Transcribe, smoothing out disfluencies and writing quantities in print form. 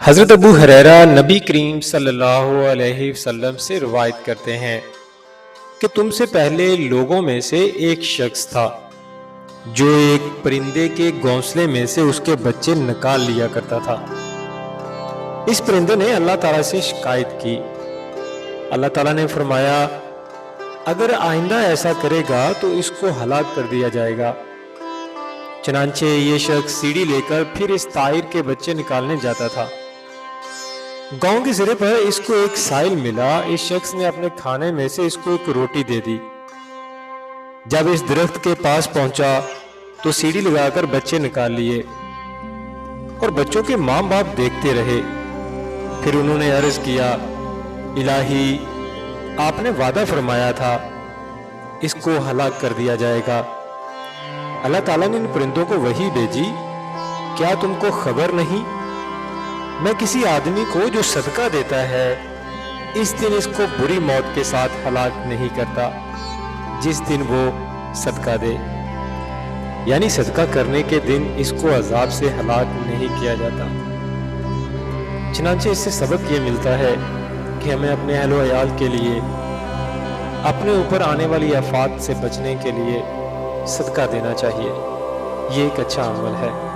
حضرت ابو ہریرہ نبی کریم صلی اللہ علیہ وسلم سے روایت کرتے ہیں کہ تم سے پہلے لوگوں میں سے ایک شخص تھا جو ایک پرندے کے گھونسلے میں سے اس کے بچے نکال لیا کرتا تھا۔ اس پرندے نے اللہ تعالیٰ سے شکایت کی۔ اللہ تعالیٰ نے فرمایا اگر آئندہ ایسا کرے گا تو اس کو ہلاک کر دیا جائے گا۔ چنانچہ یہ شخص سیڑھی لے کر پھر اس طائر کے بچے نکالنے جاتا تھا۔ گاؤں کے سرے پر اس کو ایک سائل ملا۔ اس شخص نے اپنے کھانے میں سے اس کو ایک روٹی دے دی۔ جب اس درخت کے پاس پہنچا تو سیڑھی لگا کر بچے نکال لیے اور بچوں کے ماں باپ دیکھتے رہے۔ پھر انہوں نے عرض کیا الہی آپ نے وعدہ فرمایا تھا اس کو ہلاک کر دیا جائے گا۔ اللہ تعالیٰ نے ان پرندوں کو وحی بھیجی کیا تم کو خبر نہیں میں کسی آدمی کو جو صدقہ دیتا ہے اس دن اس کو بری موت کے ساتھ ہلاک نہیں کرتا جس دن وہ صدقہ دے، یعنی صدقہ کرنے کے دن اس کو عذاب سے ہلاک نہیں کیا جاتا۔ چنانچہ اس سے سبق یہ ملتا ہے کہ ہمیں اپنے اہل و عیال کے لیے اپنے اوپر آنے والی آفات سے بچنے کے لیے صدقہ دینا چاہیے۔ یہ ایک اچھا عمل ہے۔